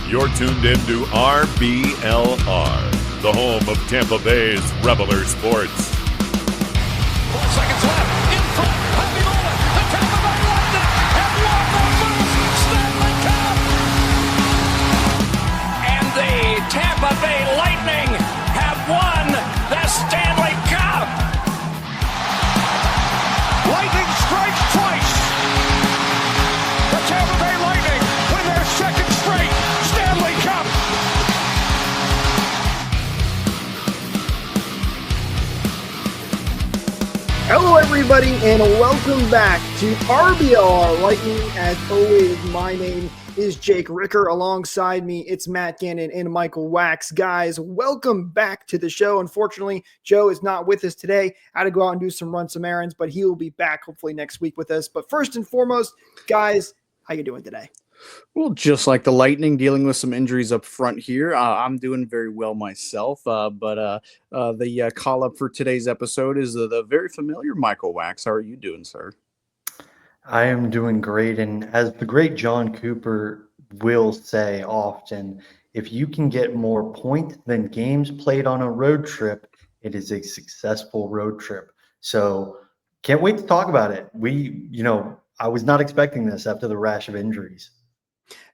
You're tuned into RBLR, the home of Tampa Bay's RBLR Sports. 4 seconds left. In front. Happy moment. The Tampa Bay Lightning have won the first Stanley Cup. And the Tampa Bay Lightning have won the Stanley Cup. Lightning strikes twice. The Tampa Bay Lightning win their second straight Stanley Cup. Hello, everybody, and welcome back to RBLR Lightning. As always, my name is Jake Ricker. Alongside me, it's Matt Gannon and Michael Wax. Guys, welcome back to the show. Unfortunately, Joe is not with us today. I had to go out and run some errands, but he will be back hopefully next week with us. But first and foremost, guys, how you doing today? Well, just like the Lightning, dealing with some injuries up front here. I'm doing very well myself, but the call-up for today's episode is the very familiar Michael Wax. How are you doing, sir? I am doing great, and as the great John Cooper will say often, if you can get more points than games played on a road trip, it is a successful road trip. So can't wait to talk about it. I was not expecting this after the rash of injuries.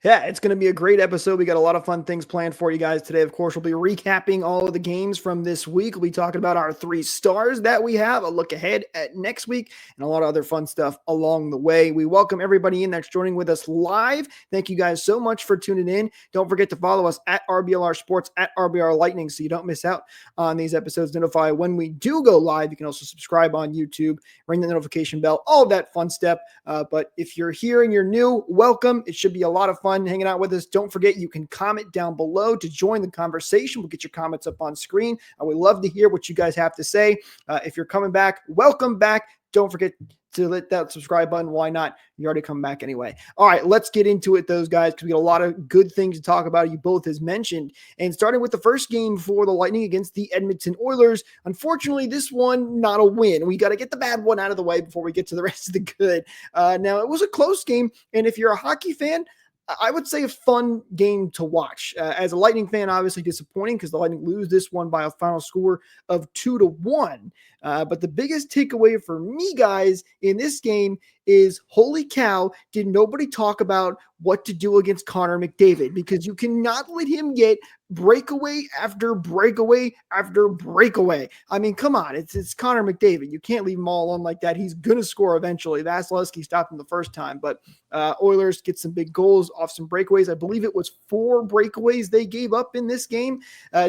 Yeah, it's going to be a great episode. We got a lot of fun things planned for you guys today. Of course, we'll be recapping all of the games from this week. We'll be talking about our 3 stars that we have, a look ahead at next week, and a lot of other fun stuff along the way. We welcome everybody in that's joining with us live. Thank you guys so much for tuning in. Don't forget to follow us at RBLR Sports, at RBLR Lightning, so you don't miss out on these episodes. Notify when we do go live. You can also subscribe on YouTube, ring the notification bell, all of that fun stuff. But if you're here and you're new, welcome. It should be a lot of fun hanging out with us. Don't forget, you can comment down below to join the conversation. We'll get your comments up on screen. I would love to hear what you guys have to say. If you're coming back, welcome back. Don't forget to hit that subscribe button. Why not? You already come back anyway. All right, let's get into it, those guys, because we got a lot of good things to talk about. You both has mentioned. And starting with the first game for the Lightning against the Edmonton Oilers. Unfortunately, this one, not a win. We got to get the bad one out of the way before we get to the rest of the good. Now, it was a close game. And if you're a hockey fan, I would say a fun game to watch. As a Lightning fan, obviously disappointing because the Lightning lose this one by a final score of 2-1. But the biggest takeaway for me, guys, in this game is, holy cow, did nobody talk about what to do against Connor McDavid? Because you cannot let him get breakaway after breakaway after breakaway. I mean, come on, it's Connor McDavid. You can't leave him all alone like that. He's going to score eventually. Vasilevsky stopped him the first time, but Oilers get some big goals off some breakaways. I believe it was 4 breakaways they gave up in this game.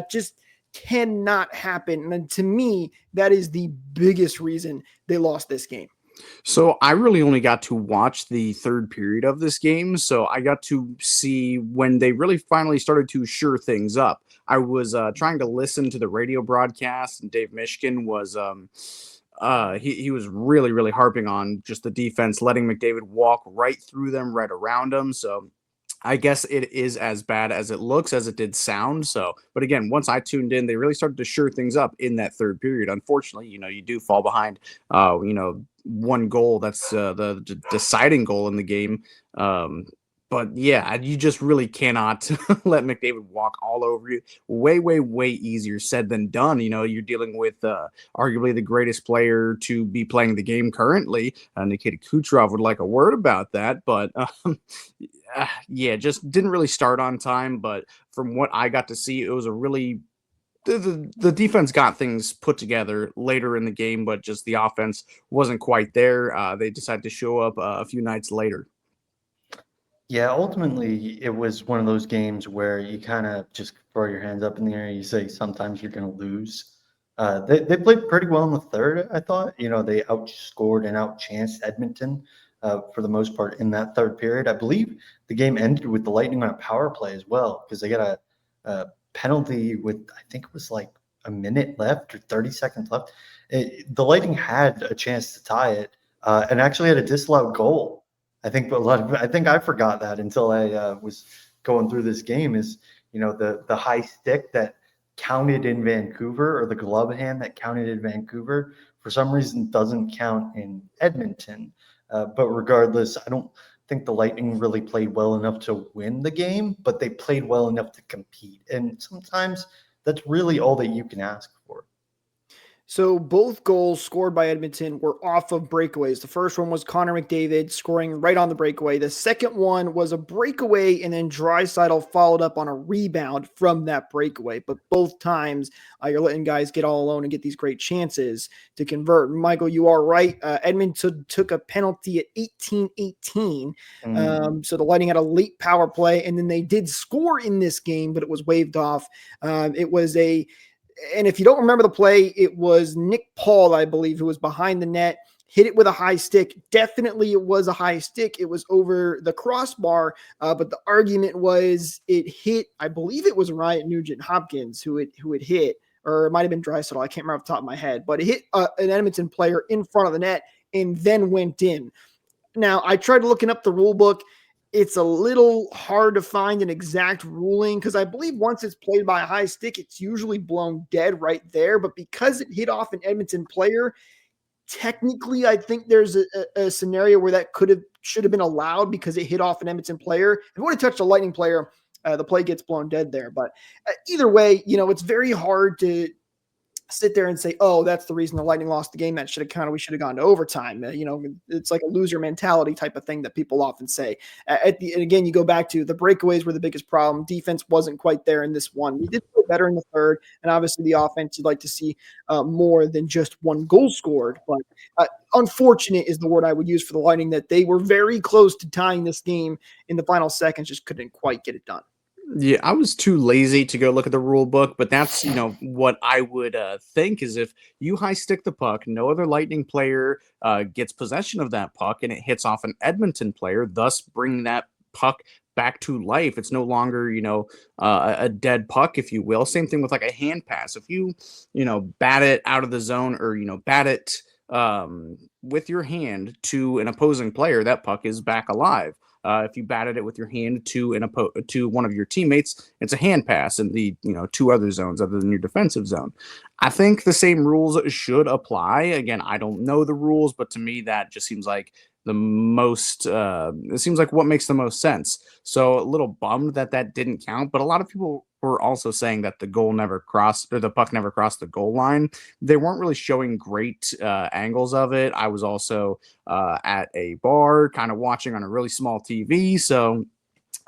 Just cannot happen. And to me, that is the biggest reason they lost this game. So I really only got to watch the third period of this game. So I got to see when they really finally started to shore things up. I was trying to listen to the radio broadcast, and Dave Mishkin was he was really, really harping on just the defense, letting McDavid walk right through them, right around them. So I guess it is as bad as it looks, as it did sound. So, but again, once I tuned in, they really started to shore things up in that third period. Unfortunately, you do fall behind, one goal. That's the deciding goal in the game. But yeah, you just really cannot let McDavid walk all over you. Way, way, way easier said than done. You're dealing with arguably the greatest player to be playing the game currently. Nikita Kucherov would like a word about that, but yeah, just didn't really start on time. But from what I got to see, it was a really the defense got things put together later in the game, but just the offense wasn't quite there. They decided to show up a few nights later. Yeah, ultimately, it was one of those games where you kind of just throw your hands up in the air. You say sometimes you're going to lose. They played pretty well in the third, I thought. They outscored and outchanced Edmonton for the most part in that third period. I believe the game ended with the Lightning on a power play as well, because they got a penalty with, I think it was like a minute left or 30 seconds left. The Lightning had a chance to tie it and actually had a disallowed goal. I think I forgot that until I was going through this game. Is the high stick that counted in Vancouver, or the glove hand that counted in Vancouver, for some reason doesn't count in Edmonton. But regardless, I don't think the Lightning really played well enough to win the game, but they played well enough to compete. And sometimes that's really all that you can ask for. So both goals scored by Edmonton were off of breakaways. The first one was Connor McDavid scoring right on the breakaway. The second one was a breakaway, and then Draisaitl followed up on a rebound from that breakaway. But both times, you're letting guys get all alone and get these great chances to convert. Michael, you are right. Edmonton took a penalty at 18-18. So the Lightning had a late power play, and then they did score in this game, but it was waved off. And if you don't remember the play, it was Nick Paul, I believe, who was behind the net, hit it with a high stick. Definitely it was a high stick. It was over the crossbar, but the argument was it hit, I believe it was Ryan Nugent-Hopkins who it hit, or it might have been Draisaitl. I can't remember off the top of my head, but it hit an Edmonton player in front of the net and then went in. Now, I tried looking up the rule book. It's a little hard to find an exact ruling because I believe once it's played by a high stick, it's usually blown dead right there. But because it hit off an Edmonton player, technically, I think there's a scenario where that should have been allowed because it hit off an Edmonton player. If it would have touched a Lightning player, the play gets blown dead there. But either way, it's very hard to sit there and say, oh, that's the reason the Lightning lost the game. That should have counted. We should have gone to overtime. It's like a loser mentality type of thing that people often say. And again, you go back to the breakaways were the biggest problem. Defense wasn't quite there in this one. We did play better in the third, and obviously the offense, you'd like to see more than just one goal scored. But unfortunate is the word I would use for the Lightning, that they were very close to tying this game in the final seconds, just couldn't quite get it done. Yeah, I was too lazy to go look at the rule book, but that's, what I would think is if you high stick the puck, no other Lightning player gets possession of that puck and it hits off an Edmonton player, thus bringing that puck back to life. It's no longer, a dead puck, if you will. Same thing with like a hand pass. If you, bat it out of the zone or, bat it with your hand to an opposing player, that puck is back alive. If you batted it with your hand to one of your teammates, it's a hand pass in the two other zones other than your defensive zone. I think the same rules should apply. Again, I don't know the rules, but to me that just seems like the most. It seems like what makes the most sense. So a little bummed that didn't count, but a lot of people were also saying that the goal never crossed, or the puck never crossed the goal line. They weren't really showing great angles of it. I was also at a bar, kind of watching on a really small TV, so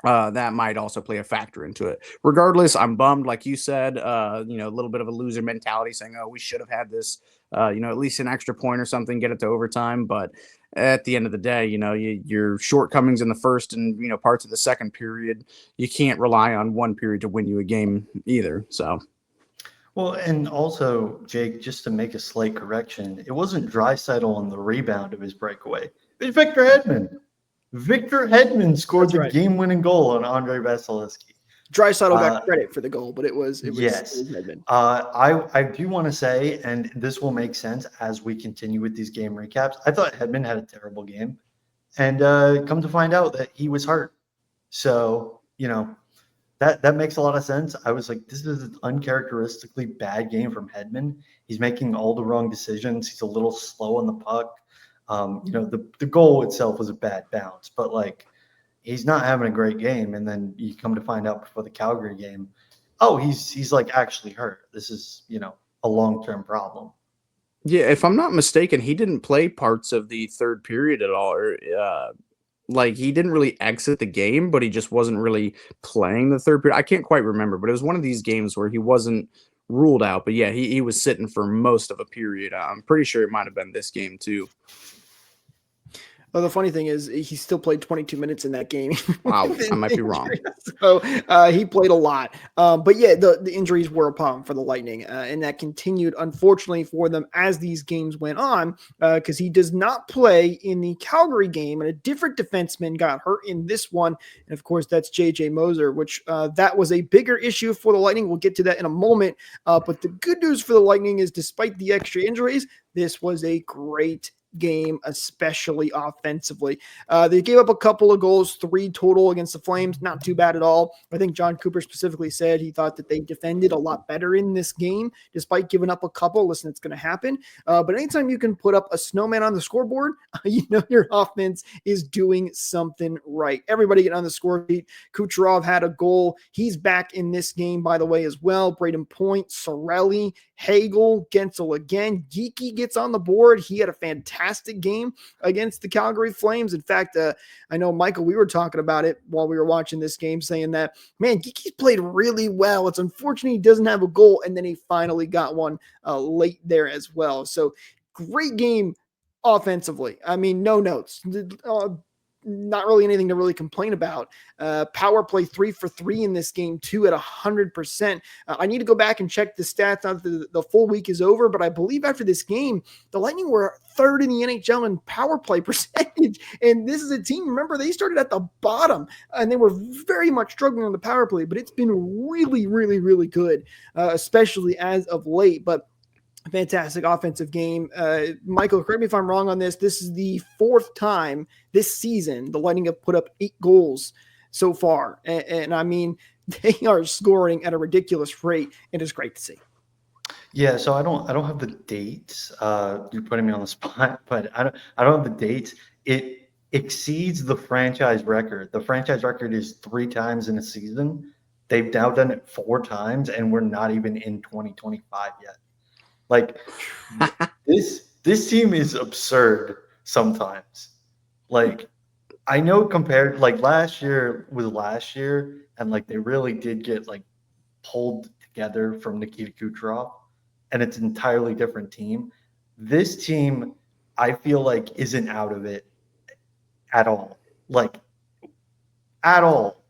that might also play a factor into it. Regardless, I'm bummed, like you said. A little bit of a loser mentality, saying, "Oh, we should have had this, at least an extra point or something, get it to overtime." But at the end of the day, your shortcomings in the first and parts of the second period, you can't rely on one period to win you a game either. So, well, and also, Jake, just to make a slight correction, it wasn't Draisaitl on the rebound of his breakaway. It was Victor Hedman. Victor Hedman scored the game-winning goal on Andrei Vasilevsky. Draisaitl got credit for the goal, but it was yes. Hedman. I do want to say, and this will make sense as we continue with these game recaps, I thought Hedman had a terrible game, and come to find out that he was hurt. So, that makes a lot of sense. I was like, this is an uncharacteristically bad game from Hedman. He's making all the wrong decisions. He's a little slow on the puck. The goal itself was a bad bounce, but he's not having a great game. And then you come to find out before the Calgary game, oh, he's like actually hurt. This is, a long-term problem. Yeah, if I'm not mistaken, he didn't play parts of the third period at all. Or he didn't really exit the game, but he just wasn't really playing the third period. I can't quite remember, but it was one of these games where he wasn't ruled out. But yeah, he was sitting for most of a period. I'm pretty sure it might have been this game too. Well, the funny thing is he still played 22 minutes in that game. Wow, I might be wrong. So he played a lot. But yeah, the injuries were a problem for the Lightning. And that continued, unfortunately, for them as these games went on, because he does not play in the Calgary game. And a different defenseman got hurt in this one. And of course, that's J.J. Moser, which that was a bigger issue for the Lightning. We'll get to that in a moment. But the good news for the Lightning is despite the extra injuries, this was a great game, especially offensively. They gave up a couple of goals, 3 total against the Flames. Not too bad at all. I think John Cooper specifically said he thought that they defended a lot better in this game, despite giving up a couple. Listen, it's going to happen. But anytime you can put up a snowman on the scoreboard, you know your offense is doing something right. Everybody getting on the score sheet. Kucherov had a goal. He's back in this game, by the way, as well. Braden Point, Sorelli, Hagel, Guentzel again. Geeky gets on the board. He had a fantastic game against the Calgary Flames. In fact, I know, Michael, we were talking about it while we were watching this game, saying that, man, Geeky's played really well. It's unfortunate he doesn't have a goal, and then he finally got one late there as well. So great game offensively. I mean, no notes. Not really anything to really complain about. Power play 3 for 3 in this game too at 100%. I need to go back and check the stats. Now that the full week is over, but I believe after this game, the Lightning were 3rd in the NHL in power play percentage. And this is a team, remember, they started at the bottom and they were very much struggling on the power play, but it's been really, really, really good, especially as of late. But fantastic offensive game. Michael, correct me if I'm wrong on this. This is the 4th time this season the Lightning have put up 8 goals so far. And I mean, they are scoring at a ridiculous rate. It is great to see. Yeah, so I don't have the dates. You're putting me on the spot, but I don't have the dates. It exceeds the franchise record. The franchise record is 3 times in a season. They've now done it 4 times, and we're not even in 2025 yet. Like this team is absurd sometimes. Like, I know compared, like, last year was last year, and like they really did get like pulled together from Nikita Kucherov, and it's an entirely different team. This team, I feel like, isn't out of it at all. Like, at all.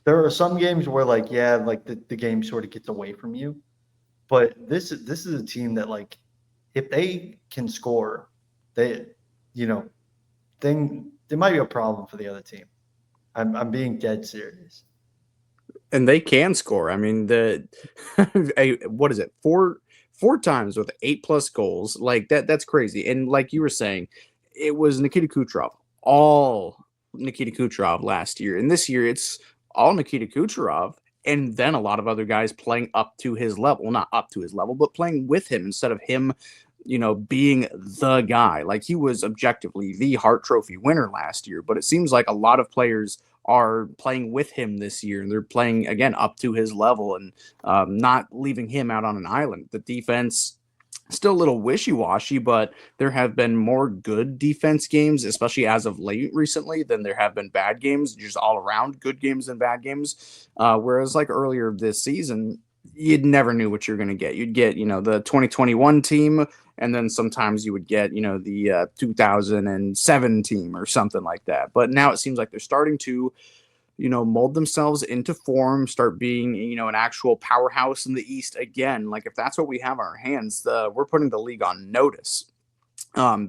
There are some games where, like, yeah, like the game sort of gets away from you. But this is a team that, like, if they can score, there might be a problem for the other team. I'm being dead serious. And they can score. I mean, what is it? 4 times with 8+ goals. Like that's crazy. And like you were saying, it was Nikita Kucherov, all Nikita Kucherov last year. And this year it's all Nikita Kucherov. And then a lot of other guys playing up to his level. Well, not up to his level, but playing with him instead of him, being the guy. Like, he was objectively the Hart Trophy winner last year. But it seems like a lot of players are playing with him this year. And they're playing, again, up to his level and not leaving him out on an island. The defense, still a little wishy-washy, but there have been more good defense games, especially as of late recently, than there have been bad games, just all around good games and bad games. Whereas like earlier this season, you'd never knew what you're going to get. You'd get, the 2021 team, and then sometimes you would get, the 2007 team or something like that. But now it seems like they're starting to mold themselves into form, start being, an actual powerhouse in the East again. Like, if that's what we have on our hands, we're putting the league on notice.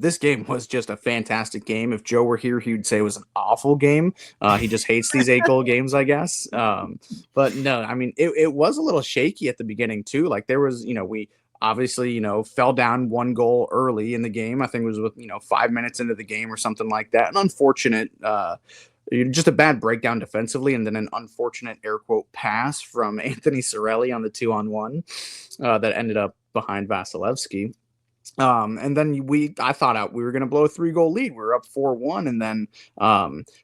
This game was just a fantastic game. If Joe were here, he would say it was an awful game. He just hates these 8-goal games, I guess. But no, I mean, it was a little shaky at the beginning too. Like, there was, we obviously, fell down 1 goal early in the game. I think it was with, 5 minutes into the game or something like that. An unfortunate, just a bad breakdown defensively, and then an unfortunate air quote pass from Anthony Sorelli on the 2-on-1 that ended up behind Vasilevsky. And then I thought we were going to blow a 3-goal lead. We were up 4-1, and then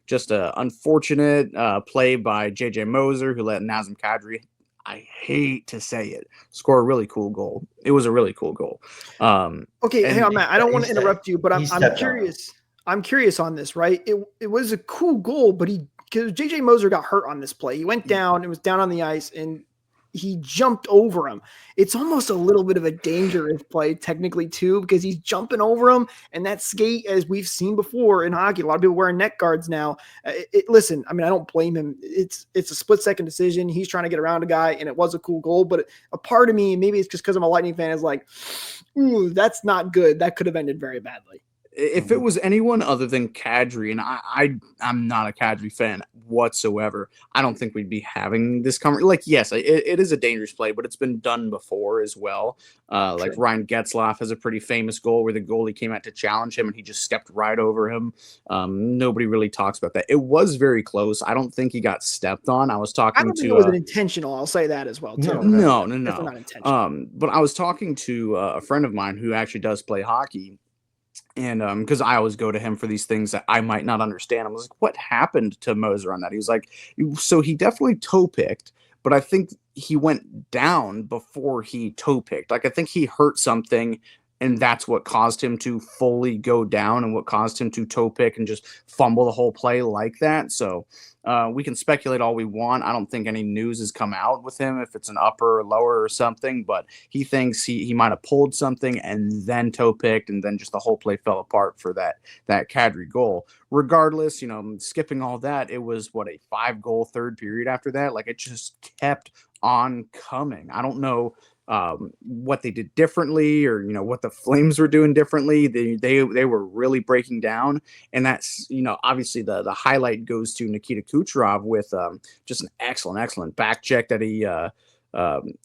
just an unfortunate play by JJ Moser, who let Nazem Kadri, I hate to say it, score a really cool goal. It was a really cool goal. Okay, hang on, Matt. I don't want to interrupt you, but I'm curious. I'm curious on this, right? It was a cool goal, but because JJ Moser got hurt on this play. He went down, it was down on the ice, and he jumped over him. It's almost a little bit of a dangerous play technically too, because he's jumping over him, and that skate, as we've seen before in hockey, a lot of people wearing neck guards now. Listen, I mean, I don't blame him. It's a split-second decision. He's trying to get around a guy, and it was a cool goal, but a part of me, maybe it's just because I'm a Lightning fan, is like, ooh, that's not good. That could have ended very badly. If it was anyone other than Kadri, and I'm not a Kadri fan whatsoever, I don't think we'd be having this conversation. Like, yes, it is a dangerous play, but it's been done before as well. Like Ryan Getzlaf has a pretty famous goal where the goalie came out to challenge him and he just stepped right over him. Nobody really talks about that. It was very close. I don't think he got stepped on. I was talking I don't to think it was an intentional. I'll say that as well too. No. Definitely not intentional. But I was talking to a friend of mine who actually does play hockey. And because I always go to him for these things that I might not understand. I was like, what happened to Moser on that? He was like, so he definitely toe picked, but I think he went down before he toe picked. Like, I think he hurt something, and that's what caused him to fully go down and what caused him to toe pick and just fumble the whole play like that. So we can speculate all we want. I don't think any news has come out with him if it's an upper or lower or something, but he thinks he might have pulled something and then toe picked, and then just the whole play fell apart for that Kadri goal. Regardless, skipping all that, it was a 5-goal third period after that. Like, it just kept on coming. I don't know what they did differently, or what the Flames were doing differently. They were really breaking down, and that's obviously the highlight goes to Nikita Kucherov with just an excellent back check that he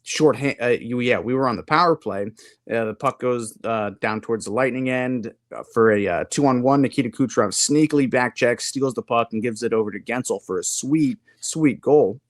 shorthand. We were on the power play. The puck goes down towards the Lightning end for a 2-on-1. Nikita Kucherov sneakily back checks, steals the puck, and gives it over to Guentzel for a sweet goal.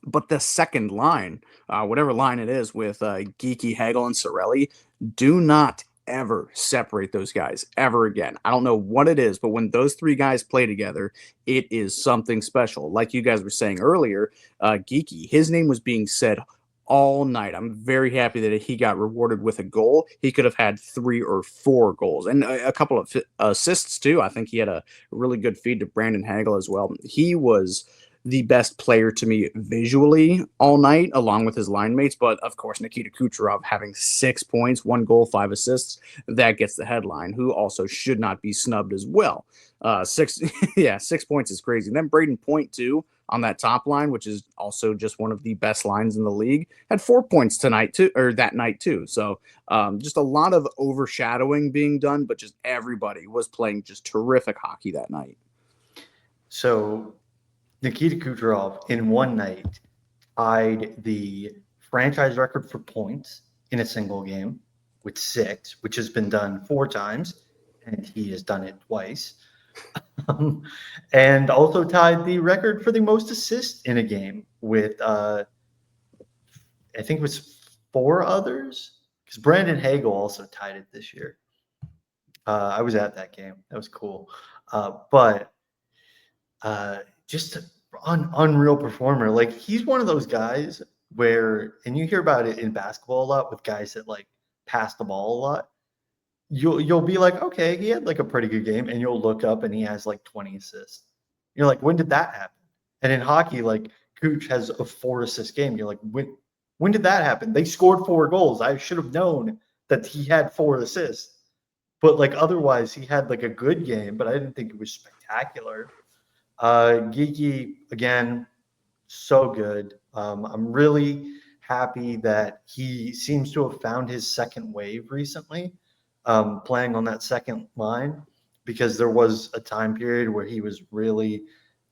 But the second line, whatever line it is with Geeky, Hagel, and Cirelli, do not ever separate those guys ever again. I don't know what it is, but when those three guys play together, it is something special. Like you guys were saying earlier, Geeky, his name was being said all night. I'm very happy that he got rewarded with a goal. He could have had 3 or 4 goals and a couple of assists too. I think he had a really good feed to Brandon Hagel as well. He was the best player to me visually all night, along with his line mates. But of course, Nikita Kucherov having 6 points, 1 goal, 5 assists, that gets the headline, who also should not be snubbed as well. 6 points is crazy. And then Braden Point too on that top line, which is also just one of the best lines in the league, had 4 points that night too. So just a lot of overshadowing being done, but just everybody was playing just terrific hockey that night. So Nikita Kucherov in one night tied the franchise record for points in a single game with 6, which has been done 4 times, and he has done it twice. And also tied the record for the most assists in a game with, I think it was 4 others, because Brandon Hagel also tied it this year. I was at that game. That was cool. But just an unreal performer. Like, he's one of those guys where, and you hear about it in basketball a lot with guys that like pass the ball a lot. You'll be like, okay, he had like a pretty good game, and you'll look up and he has like 20 assists. You're like, when did that happen? And in hockey, like, Kuch has a 4-assist game. You're like, when did that happen? They scored 4 goals. I should have known that he had 4 assists. But like, otherwise, he had like a good game, but I didn't think it was spectacular. Geeky, again, so good. I'm really happy that he seems to have found his second wave recently, playing on that second line, because there was a time period where he was really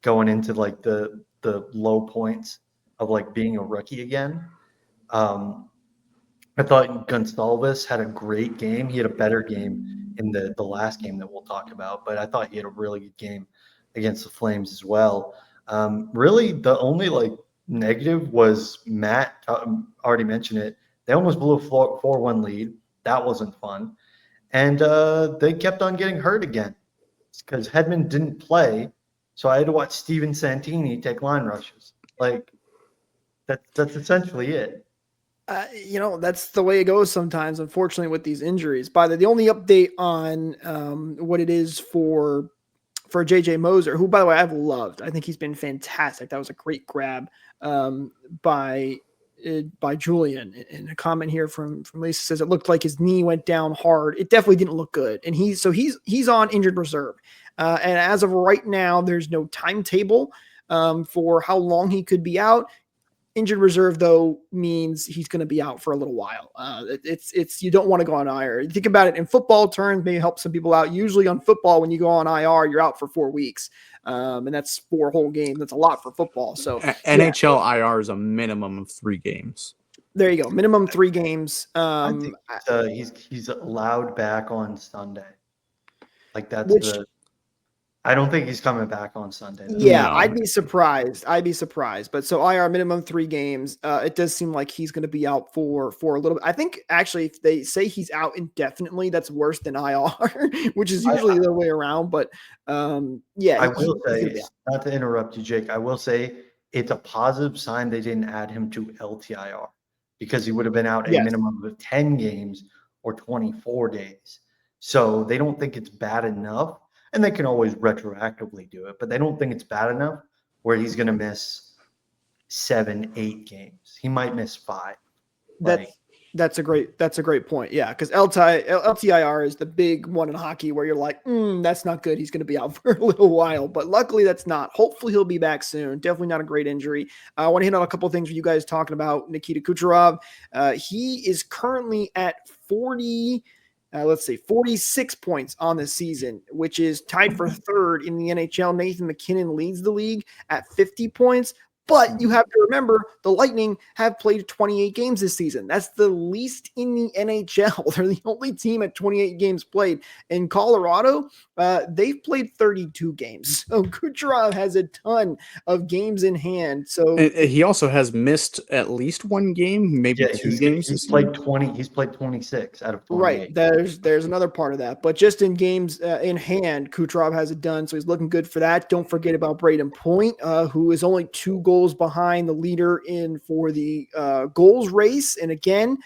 going into like the low points of like being a rookie again. I thought Gonçalves had a great game. He had a better game in the last game that we'll talk about, but I thought he had a really good game against the Flames as well. Really, the only like negative was Matt already mentioned it. They almost blew a 4-1 lead. That wasn't fun. And they kept on getting hurt again because Hedman didn't play. So I had to watch Steven Santini take line rushes. Like, that's essentially it. That's the way it goes sometimes, unfortunately, with these injuries. By the only update on what it is for JJ Moser, who, by the way, I've loved. I think he's been fantastic. That was a great grab by Julian. And a comment here from Lisa says it looked like his knee went down hard. It definitely didn't look good. And he's on injured reserve. And as of right now, there's no timetable for how long he could be out. Injured reserve, though, means he's going to be out for a little while. It's you don't want to go on IR. You think about it in football terms, maybe help some people out. Usually on football, when you go on IR, you're out for 4 weeks. And that's 4 whole games. That's a lot for football. So NHL IR is a minimum of 3 games. There you go. Minimum 3 games. I think he's allowed back on Sunday. Like I don't think he's coming back on Sunday. Though. Yeah, No. I'd be surprised. But so IR minimum 3 games. It does seem like he's going to be out for a little bit. I think actually if they say he's out indefinitely, that's worse than IR, which is usually the other way around. But yeah, I will say, not to interrupt you, Jake, I will say it's a positive sign they didn't add him to LTIR because he would have been out a minimum of 10 games or 24 days. So they don't think it's bad enough. And they can always retroactively do it, but they don't think it's bad enough where he's going to miss 7, 8 games. He might miss 5. That's a great point. Yeah, because LTIR is the big one in hockey where you're like, that's not good. He's going to be out for a little while, but luckily that's not. Hopefully he'll be back soon. Definitely not a great injury. I want to hit on a couple of things with you guys talking about Nikita Kucherov. He is currently at 46 points on the season, which is tied for 3rd in the NHL. Nathan MacKinnon leads the league at 50 points. But you have to remember the Lightning have played 28 games this season. That's the least in the NHL. They're the only team at 28 games played. In Colorado, they've played 32 games. So Kucherov has a ton of games in hand. So he also has missed at least 1 game, maybe 2 games. He's played 20. He's played 26 out of 28. Right. There's another part of that. But just in games in hand, Kucherov has it done. So he's looking good for that. Don't forget about Braden Point, who is only 2 goals behind the leader for the goals race. And again,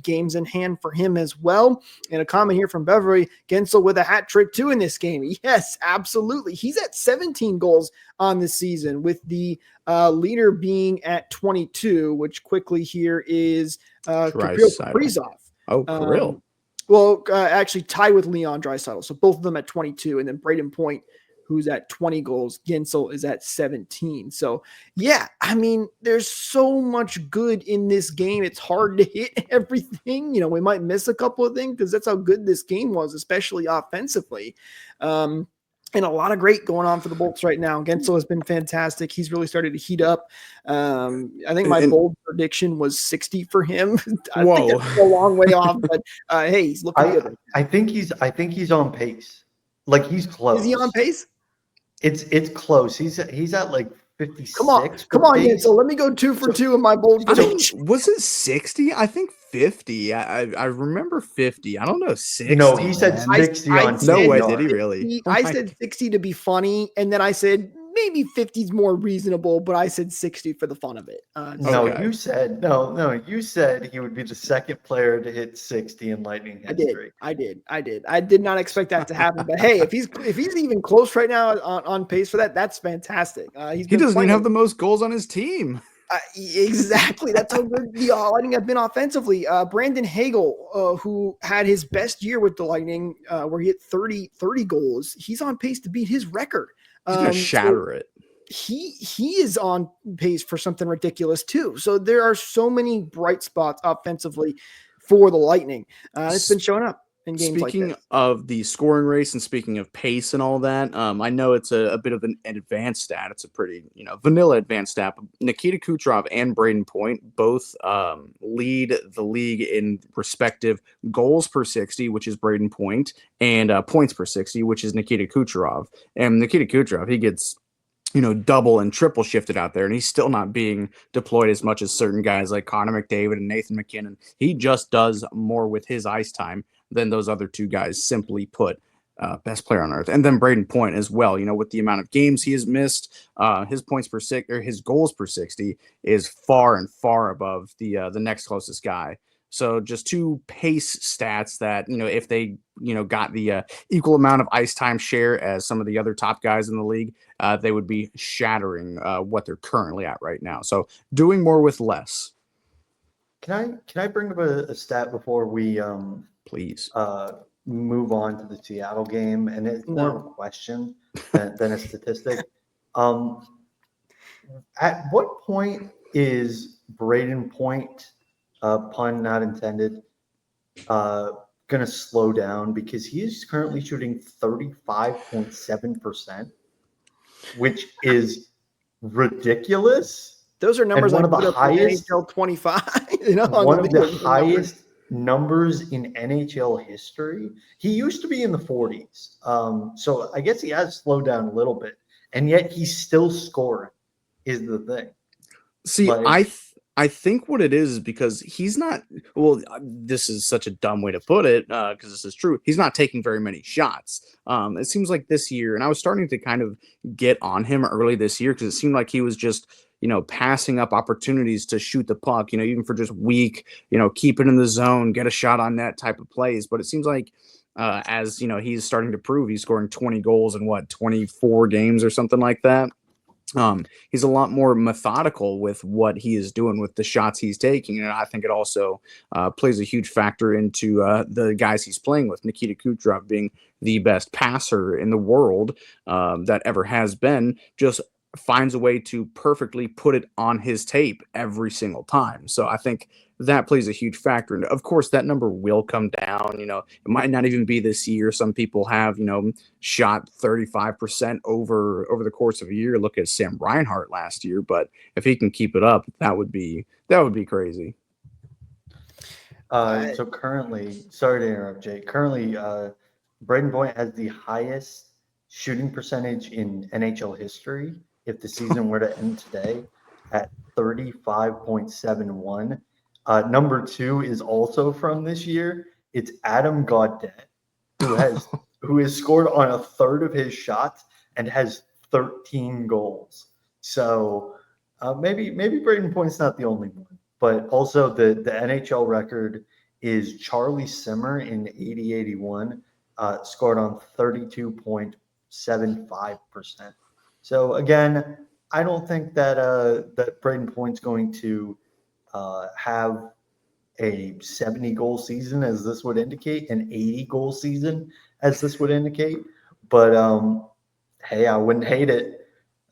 games in hand for him as well. And a comment here from Beverly, Guentzel with a hat trick too in this game. Yes, absolutely. He's at 17 goals on the season with the leader being at 22, which quickly here is Kaprizov. Oh, for real? Well, actually tied with Leon Draisaitl. So both of them at 22, and then Braden Point, who's at 20 goals. Guentzel is at 17. So, yeah, I mean, there's so much good in this game. It's hard to hit everything. We might miss a couple of things because that's how good this game was, especially offensively. And a lot of great going on for the Bolts right now. Guentzel has been fantastic. He's really started to heat up. I think my bold prediction was 60 for him. I think that's a long way off, but hey, he's looking good. I think he's on pace. Like he's close. Is he on pace? It's close. He's at like 56. Come on, Guentzel. Let me go 2 for 2 in my bold prediction. Was it 60? I think 50. I remember 50. I don't know 60. No, he said 60 on No way, did he really? I said 60 to be funny, and then I said maybe 50 is more reasonable, but I said 60 for the fun of it. You said you said he would be the second player to hit 60 in Lightning history. I did. I did not expect that to happen, but hey, if he's even close right now on pace for that, that's fantastic. He doesn't even have the most goals on his team. Exactly. That's how good the Lightning have been offensively. Brandon Hagel, who had his best year with the Lightning, where he hit 30 goals, he's on pace to beat his record. He's gonna shatter it. He is on pace for something ridiculous too. So there are so many bright spots offensively for the Lightning. It's been showing up in games like this. Speaking of the scoring race and speaking of pace and all that, I know it's a bit of an advanced stat. It's a pretty vanilla advanced stat. But Nikita Kucherov and Braden Point both lead the league in respective goals per 60, which is Braden Point, and points per 60, which is Nikita Kucherov. And Nikita Kucherov, he gets double and triple shifted out there, and he's still not being deployed as much as certain guys like Connor McDavid and Nathan MacKinnon. He just does more with his ice time than those other 2 guys. Simply put, best player on earth. And then Braden Point as well. With the amount of games he has missed, his points per 60 or his goals per 60 is far and far above the next closest guy. So just 2 pace stats that, if they, got the equal amount of ice time share as some of the other top guys in the league, they would be shattering what they're currently at right now. So doing more with less. Can I bring up a stat before we please move on to the Seattle game? And it's more of a question than a statistic. At what point is Braden Point, pun not intended, going to slow down? Because he is currently shooting 35.7%, which is ridiculous. Those are numbers And one I of the put up highest, in NHL 25. You know, one of the video game numbers. highest numbers in NHL history. He used to be in the 40s. So I guess he has slowed down a little bit, and yet he's still scoring is the thing. See, Like, I think what it is because he's not. Well, this is such a dumb way to put it because this is true. He's not taking very many shots. It seems like this year, and I was starting to kind of get on him early this year because it seemed like he was just passing up opportunities to shoot the puck. Even for just weak, keep it in the zone, get a shot on net type of plays. But it seems like as he's starting to prove, he's scoring 20 goals in 24 games or something like that. He's a lot more methodical with what he is doing with the shots he's taking. And I think it also plays a huge factor into the guys he's playing with. Nikita Kucherov being the best passer in the world that ever has been, just finds a way to perfectly put it on his tape every single time. So I think that plays a huge factor. And of course, that number will come down. It might not even be this year. Some people have, shot 35% over the course of a year. Look at Sam Reinhart last year. But if he can keep it up, that would be crazy. So currently, sorry to interrupt, Jake. Currently, Braden Point has the highest shooting percentage in NHL history if the season were to end today at 35.71. Number 2 is also from this year. It's Adam Gaudette, who has scored on a third of his shots and has 13 goals. So maybe Braden Point's not the only one, but also the NHL record is Charlie Simmer in 80-81, scored on 32.75%. So again, I don't think that Braden Point's going to have a 70-goal season, as this would indicate, an 80-goal season, as this would indicate. But hey, I wouldn't hate it.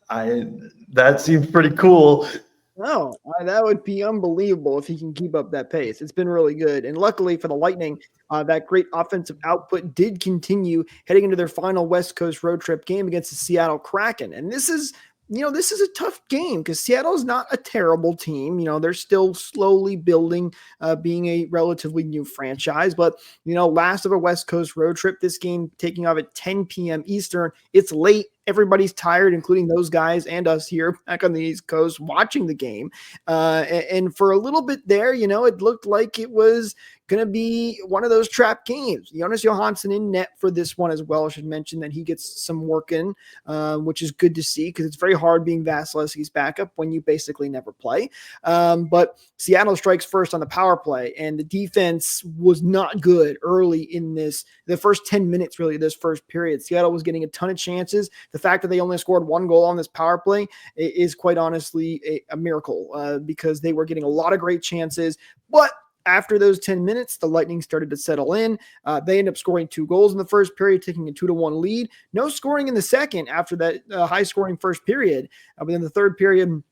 That seems pretty cool. No, that would be unbelievable if he can keep up that pace. It's been really good. And luckily for the Lightning, that great offensive output did continue heading into their final West Coast road trip game against the Seattle Kraken. And this is a tough game because Seattle's not a terrible team. They're still slowly building, being a relatively new franchise. But, last of a West Coast road trip, this game taking off at 10 p.m. Eastern. It's late. Everybody's tired, including those guys and us here back on the East Coast watching the game. And for a little bit there, it looked like it was going to be one of those trap games. Jonas Johansson in net for this one as well. I should mention that he gets some work in, which is good to see because it's very hard being Vasilevsky's backup when you basically never play. But Seattle strikes first on the power play, and the defense was not good early in the first 10 minutes, really, this first period. Seattle was getting a ton of chances. The fact that they only scored 1 goal on this power play is quite honestly a miracle because they were getting a lot of great chances. But after those 10 minutes, the Lightning started to settle in. They ended up scoring 2 goals in the first period, taking a 2-1 lead. No scoring in the second after that high-scoring first period. But in the third period,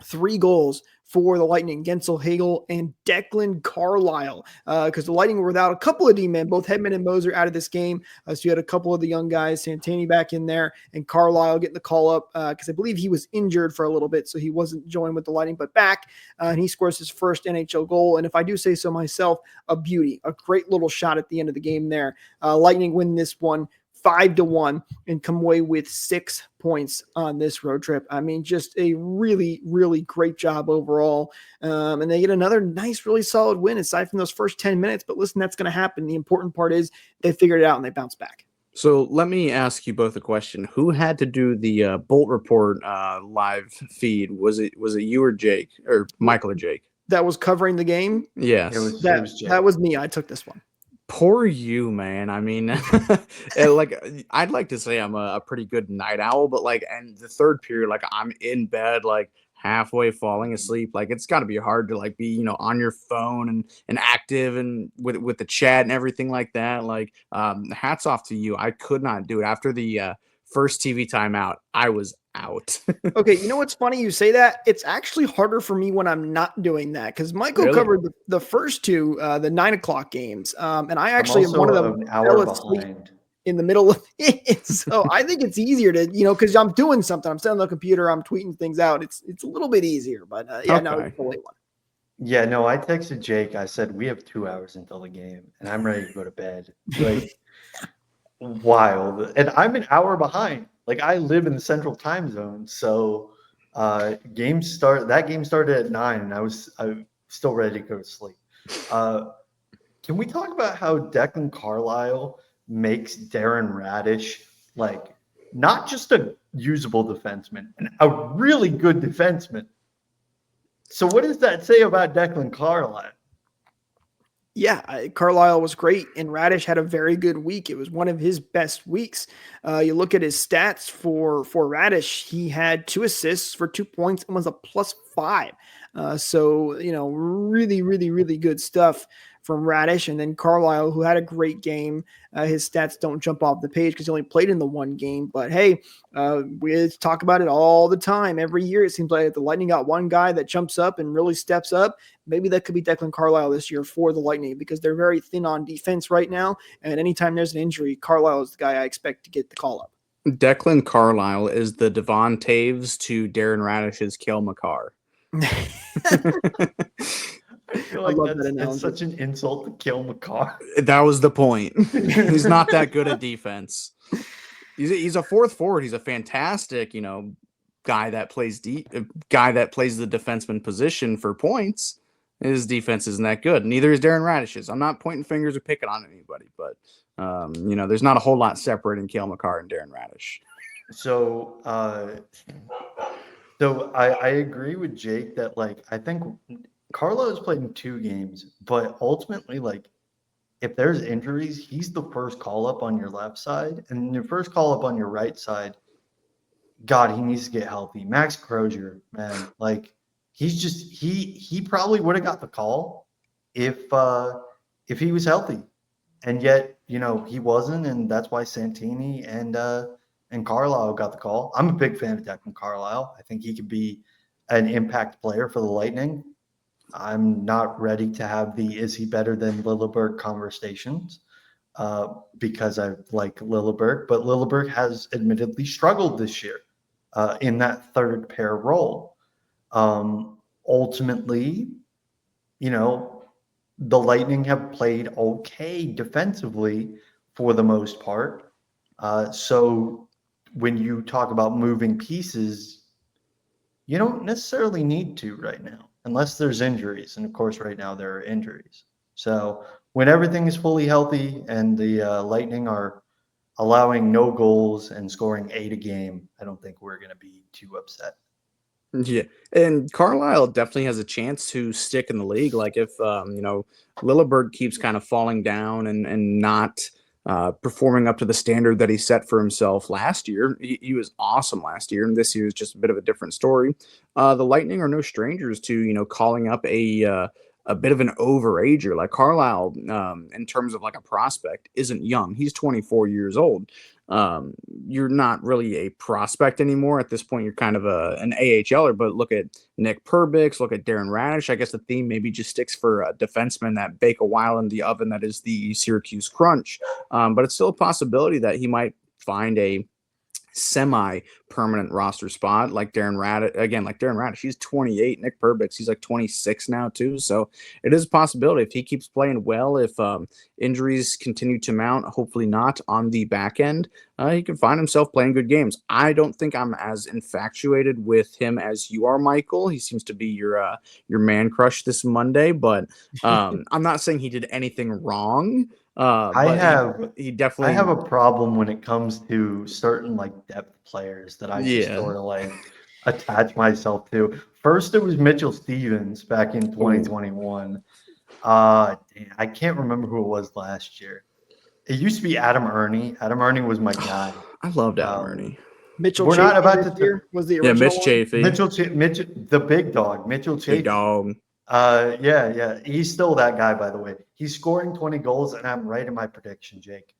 3 goals for the Lightning, Guentzel, Hagel, and Declan Carlisle, because the Lightning were without a couple of D-men, both Hedman and Moser out of this game. So you had a couple of the young guys, Santini back in there, and Carlisle getting the call up because I believe he was injured for a little bit, so he wasn't joined with the Lightning, but back, and he scores his first NHL goal. And if I do say so myself, a beauty, a great little shot at the end of the game there. Lightning win this one 5-1 and come away with 6 points on this road trip. I mean, just a really, really great job overall. And they get another nice, really solid win aside from those first 10 minutes. But listen, that's going to happen. The important part is they figured it out and they bounced back. So let me ask you both a question. Who had to do the Bolt Report live feed? Was it you or Jake or Michael or Jake? That was covering the game? Yes. It was Jake. That was me. I took this one. Poor you, man. I mean, like I'd like to say I'm a pretty good night owl, but and the third period, I'm in bed, halfway falling asleep. It's got to be hard to be on your phone and active and with the chat and everything like that. Hats off to you. I could not do it after the first TV timeout, I was out. Okay, you know what's funny? You say that. It's actually harder for me when I'm not doing that because Michael Really? covered the first two, the 9 o'clock games, and I I'm actually am one of also them an who fell hour asleep behind. in the middle of it. So I think it's easier to, because I'm doing something. I'm sitting on the computer. I'm tweeting things out. It's a little bit easiher, but yeah, no, Okay. it's the late one. Yeah, no, I texted Jake. I said, we have 2 hours until the game, and I'm ready to go to bed. Like, wild. And I'm an hour behind. Like, I live in the central time zone. So, that game started at 9, and I was still ready to go to sleep. Can we talk about how Declan Carlisle makes Darren Radish, like, not just a usable defenseman, and a really good defenseman? So what does that say about Declan Carlisle? Yeah, Carlisle was great, and Radish had a very good week. It was one of his best weeks. You look at his stats for Radish; he had 2 assists for 2 points and was a +5. So really, really, really good stuff from Radish. And then Carlisle, who had a great game. His stats don't jump off the page because he only played in the one game. But hey, we talk about it all the time. Every year, it seems like the Lightning got one guy that jumps up and really steps up. Maybe that could be Declan Carlisle this year for the Lightning because they're very thin on defense right now. And anytime there's an injury, Carlisle is the guy I expect to get the call up. Declan Carlisle is the Devon Taves to Darren Radish's Cale Makar. I feel like love that it's analogy. such an insult to kill McCarr. That was the point. He's not that good at defense. He's a fourth forward. He's a fantastic, guy that plays the defenseman position for points. His defense isn't that good. Neither is Darren Radish's. I'm not pointing fingers or picking on anybody, but there's not a whole lot separating Cale Makar and Darren Radish. So, I agree with Jake that, like, I think Carlo has played in 2 games, but ultimately, like, if there's injuries, he's the first call up on your left side, and your first call up on your right side. God, he needs to get healthy. Max Crozier, man, like, he's just he probably would have got the call if he was healthy, and yet he wasn't, and that's why Santini and Carlisle got the call. I'm a big fan of Declan Carlisle. I think he could be an impact player for the Lightning. I'm not ready to have the is he better than Lilleberg conversations because I like Lilleberg, but Lilleberg has admittedly struggled this year in that third pair role. Ultimately, the Lightning have played okay defensively for the most part. So when you talk about moving pieces, you don't necessarily need to right now, unless there's injuries. And of course, right now there are injuries. So when everything is fully healthy and the Lightning are allowing no goals and scoring 8 a game, I don't think we're going to be too upset. Yeah, and Carlisle definitely has a chance to stick in the league. Like if Lilleberg keeps kind of falling down and not performing up to the standard that he set for himself last year. He was awesome last year, and this year is just a bit of a different story. The Lightning are no strangers to calling up a bit of an overager. Like Carlisle, in terms of like a prospect, isn't young. He's 24 years old. You're not really a prospect anymore at this point. You're kind of an AHLer, but look at Nick Perbix, look at Darren Radish. I guess the theme maybe just sticks for a defenseman that bake a while in the oven that is the Syracuse Crunch. But it's still a possibility that he might find a semi-permanent roster spot like Darren Radish. He's 28. Nick Perbix, he's like 26 now too. So it is a possibility if he keeps playing well, if injuries continue to mount, hopefully not on the back end, he can find himself playing good games. I don't think I'm as infatuated with him as you are, Michael. He seems to be your man crush this Monday, but I'm not saying he did anything wrong. I have a problem when it comes to certain like depth players that I just sort of like attach myself to. First, it was Mitchell Stevens back in 2021. I can't remember who it was last year. It used to be Adam Ernie. Adam Ernie was my guy. I loved Adam Ernie. Mitchell We're Chafee not about to year was the original Mitch one? Chafee. Mitchell, the big dog, Mitchell Chafee. Big dog. Yeah. He's still that guy, by the way. He's scoring 20 goals, and I'm right in my prediction, Jake.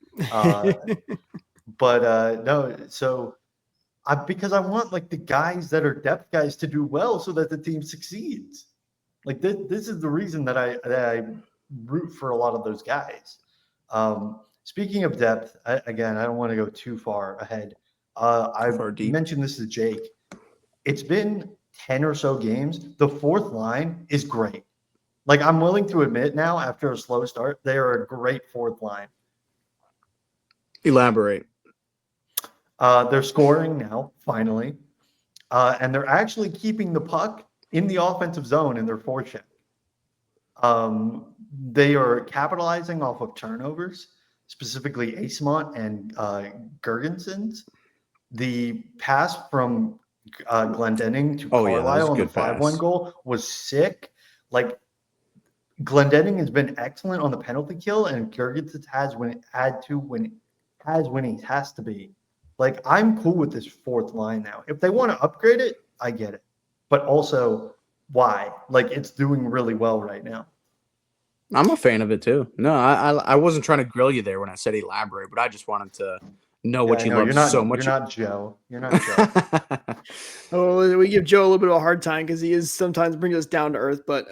But no, so because I want like the guys that are depth guys to do well so that the team succeeds. Like this is the reason that I root for a lot of those guys. Speaking of depth, again, I don't want to go too far ahead. I Far deep. mentioned this to Jake. It's been 10 or so games. The fourth line is great. Like I'm willing to admit now, after a slow start, they are a great fourth line. Elaborate. They're scoring now, finally. And they're actually keeping the puck in the offensive zone in their forecheck. They are capitalizing off of turnovers, specifically Asemont and Gergensons. The pass from Glendening to Oh, yeah, that was a Carlisle on the good 5-1 pass. goal was sick. Like Glendening has been excellent on the penalty kill, and Gergensons has when it had to, when he has to be. Like I'm cool with this fourth line now. If they want to upgrade it, I get it. But also, why? Like it's doing really well right now. I'm a fan of it too. No, I wasn't trying to grill you there when I said elaborate, but I just wanted to know what you love so much. You're not Joe. You're not Joe. Oh, we give Joe a little bit of a hard time because he is sometimes brings us down to earth. But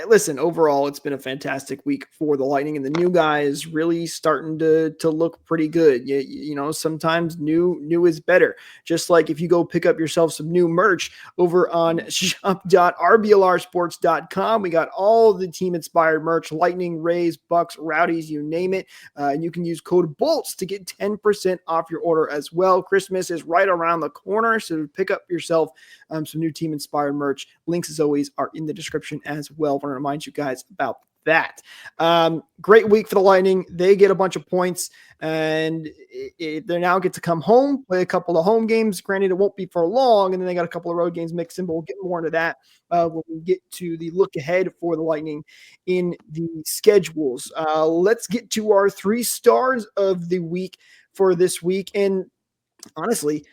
listen, overall, it's been a fantastic week for the Lightning, and the new guys really starting to look pretty good. You know, sometimes new is better. Just like if you go pick up yourself some new merch over on shop.rblrsports.com, we got all the team inspired merch: Lightning, Rays, Bucks, Rowdies, you name it. And you can use code BOLTS to get 10% off your order as well. Christmas is right around the corner, so pick up yourself some new team inspired merch. Links, as always, are in the description as well. I want to remind you guys about that. Great week for the Lightning. They get a bunch of points, and they now get to come home, play a couple of home games. Granted, it won't be for long, and then they got a couple of road games mixed in, but we'll get more into that when we get to the look ahead for the Lightning in the schedules. Let's get to our 3 stars of the week for this week. And honestly,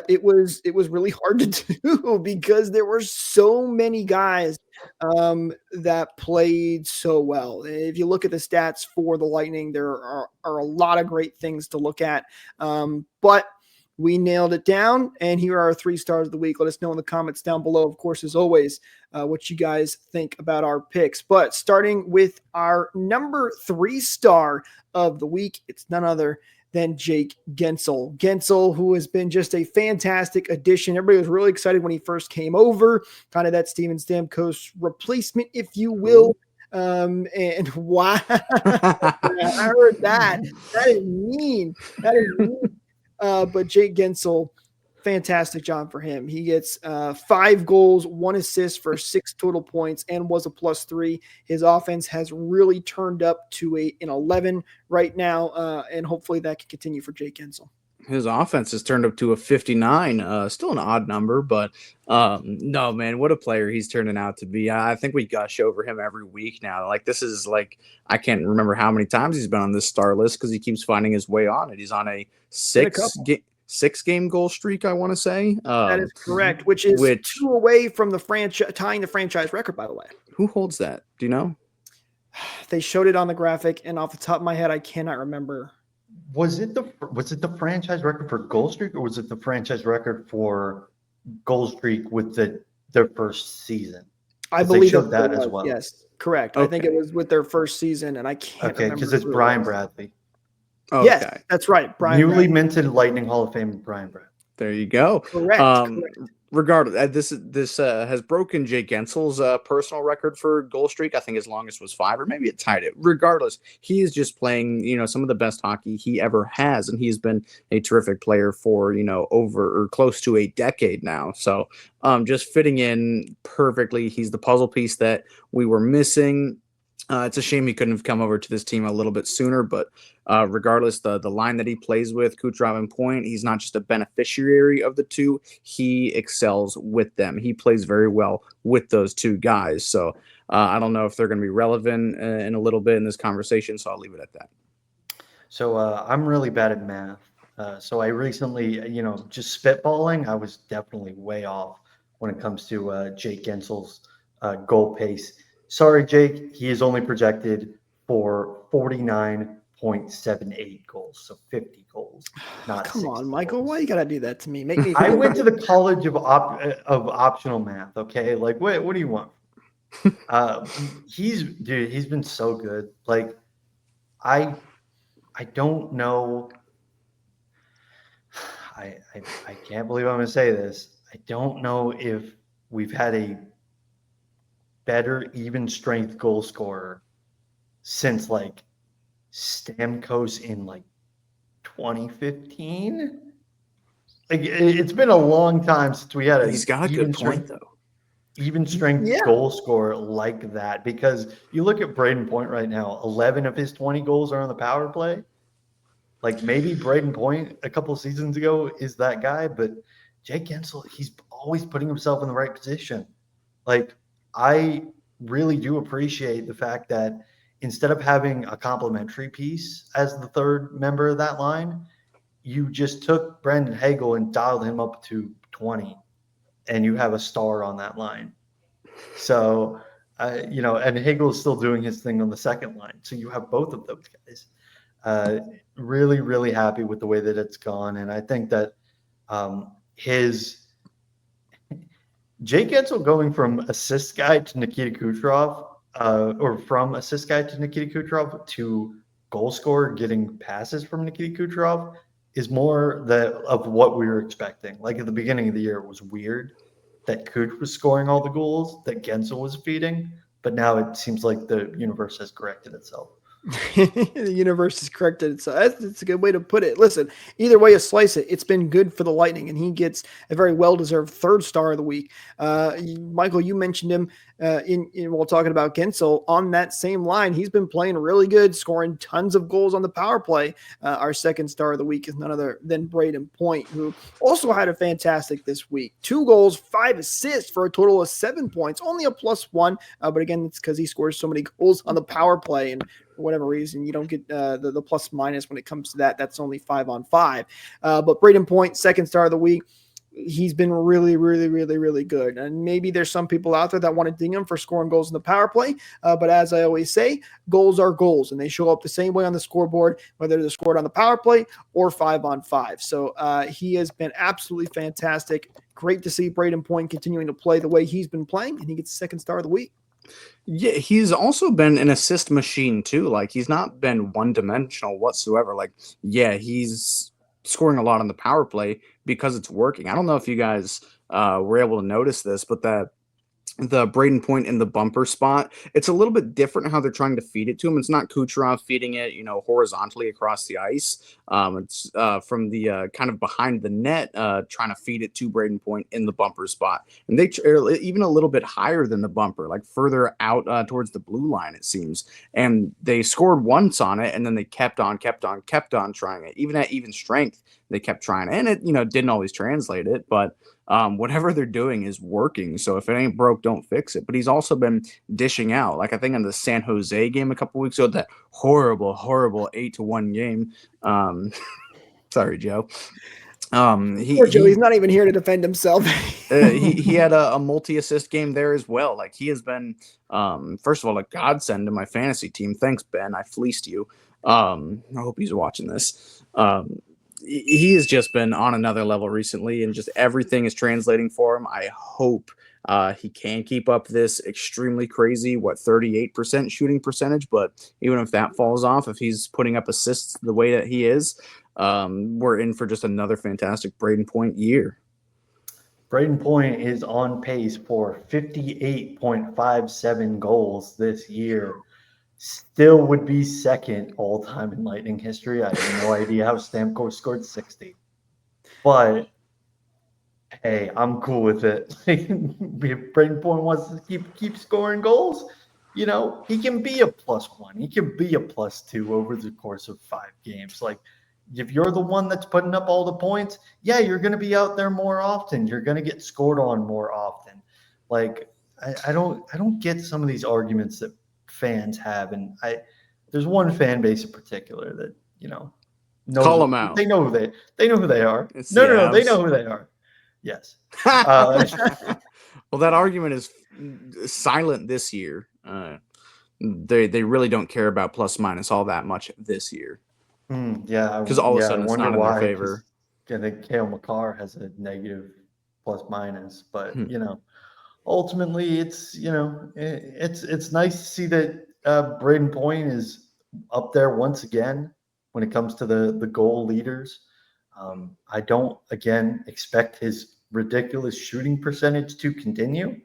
it was really hard to do because there were so many guys that played so well. If you look at the stats for the Lightning, there are a lot of great things to look at. But we nailed it down, and here are our 3 stars of the week. Let us know in the comments down below, of course, as always, what you guys think about our picks. But starting with our number 3 star of the week, it's none other than Jake Guentzel. Guentzel, who has been just a fantastic addition. Everybody was really excited when he first came over, kind of that Steven Stamkos replacement, if you will. And wow, I heard that. That is mean. That is mean. But Jake Guentzel, fantastic job for him. He gets 5 goals, 1 assist for 6 total points, and was a +3. His offense has really turned up to an 11 right now, and hopefully that can continue for Jake Guentzel. His offense has turned up to a 59. Still an odd number, but no, man, what a player he's turning out to be. I think we gush over him every week now. Like this is like I can't remember how many times he's been on this star list because he keeps finding his way on it. He's on a 6-game goal streak, I want to say. That is correct, which is 2 away from the tying the franchise record, by the way. Who holds that? Do you know? They showed it on the graphic, and off the top of my head, I cannot remember. Was it the franchise record for goal streak, or was it the franchise record for goal streak with their first season? I believe that as well. Yes, correct. Okay. I think it was with their first season, and I can't remember. Okay, because it's Brian Bradley. Okay. Yes, that's right. Brian newly Bradley. minted Lightning Hall of Fame Brian Bradley. There you go. Correct. Regardless, this has broken Jake Guentzel's personal record for goal streak. I think his longest was 5, or maybe it tied it. Regardless, he is just playing, some of the best hockey he ever has, and he's been a terrific player for, over or close to a decade now. So, just fitting in perfectly. He's the puzzle piece that we were missing. It's a shame he couldn't have come over to this team a little bit sooner, but regardless, the line that he plays with, Kucherov and Point, he's not just a beneficiary of the two. He excels with them. He plays very well with those 2 guys. So I don't know if they're going to be relevant in a little bit in this conversation, so I'll leave it at that. So I'm really bad at math. So I recently, just spitballing, I was definitely way off when it comes to Jake Guentzel's goal pace. Sorry, Jake. He is only projected for 49 .78 goals, so 50 goals, not Come 60 on, Michael. goals. Why you gotta do that to me? Make me. I went to the college of optional math. Okay, like what do you want? He's been so good. Like I don't know. I can't believe I'm going to say this. I don't know if we've had a better even strength goal scorer since like Stamkos in like 2015. Like it's been a long time since we had He's got a good point, though. even strength goal scorer like that, because you look at Braden Point right now, 11 of his 20 goals are on the power play. Like maybe Braden Point a couple of seasons ago is that guy, but Jake Guentzel, he's always putting himself in the right position. Like I really do appreciate the fact that instead of having a complimentary piece as the third member of that line, you just took Brandon Hagel and dialed him up to 20, and you have a star on that line. So, and Hagel is still doing his thing on the second line. So you have both of those guys. Really, really happy with the way that it's gone. And I think that Jake Guentzel going from assist guy to Nikita Kucherov, or from assist guy to Nikita Kucherov to goal scorer getting passes from Nikita Kucherov is more of what we were expecting. Like at the beginning of the year, it was weird that Kuch was scoring all the goals that Guentzel was feeding, but now it seems like the universe has corrected itself. The universe is corrected. So that's a good way to put it. Listen, either way you slice it, it's been good for the Lightning, and he gets a very well-deserved third star of the week. Michael, you mentioned him while talking about Guentzel. On that same line, he's been playing really good, scoring tons of goals on the power play. Our second star of the week is none other than Braden Point, who also had a fantastic this week. 2 goals, 5 assists for a total of 7 points, only a +1. But again, it's because he scores so many goals on the power play, and for whatever reason, you don't get the plus minus when it comes to that. That's only 5 on 5. But Braden Point, second star of the week. He's been really, really, really, really good. And maybe there's some people out there that want to ding him for scoring goals in the power play. But as I always say, goals are goals, and they show up the same way on the scoreboard, whether they're scored on the power play or 5 on 5. So he has been absolutely fantastic. Great to see Braden Point continuing to play the way he's been playing, and he gets second star of the week. Yeah, he's also been an assist machine too. Like he's not been one-dimensional whatsoever. Like, yeah, he's scoring a lot on the power play because it's working. I don't know if you guys were able to notice this, but the Braden Point in the bumper spot, it's a little bit different how they're trying to feed it to him. It's not Kucherov feeding it, horizontally across the ice. It's from the kind of behind the net, trying to feed it to Braden Point in the bumper spot. And they even a little bit higher than the bumper, like further out towards the blue line, it seems. And they scored once on it, and then they kept on trying it. Even at even strength, they kept trying it. And it, didn't always translate it, but whatever they're doing is working. So if it ain't broke, don't fix it. But he's also been dishing out. Like I think in the San Jose game a couple weeks ago, that horrible 8-1 game. Sorry, Joe. Poor Joe, he's not even here to defend himself. he had a multi-assist game there as well. Like he has been, first of all, a godsend to my fantasy team. Thanks, Ben. I fleeced you. I hope he's watching this. He has just been on another level recently, and just everything is translating for him. I hope he can keep up this extremely crazy, 38% shooting percentage. But even if that falls off, if he's putting up assists the way that he is, we're in for just another fantastic Braden Point year. Braden Point is on pace for 58.57 goals this year. Still would be second all-time in Lightning history. I have no idea how Stamkos scored 60. But, hey, I'm cool with it. If Braden Point wants to keep scoring goals, he can be a +1. He can be a +2 over the course of 5 games. Like, if you're the one that's putting up all the points, yeah, you're going to be out there more often. You're going to get scored on more often. Like, I don't get some of these arguments that fans have, and there's one fan base in particular that call them out. They know who they know who they are. It's No, they know who they are. Yes. Well, that argument is silent this year. they really don't care about plus minus all that much this year. Yeah, Because all of a I sudden it's wonder not in their why. favor. I think Kale McCarr has a negative plus minus, but Hmm. ultimately it's nice to see that Braden Point is up there once again when it comes to the goal leaders. I don't again expect his ridiculous shooting percentage to continue,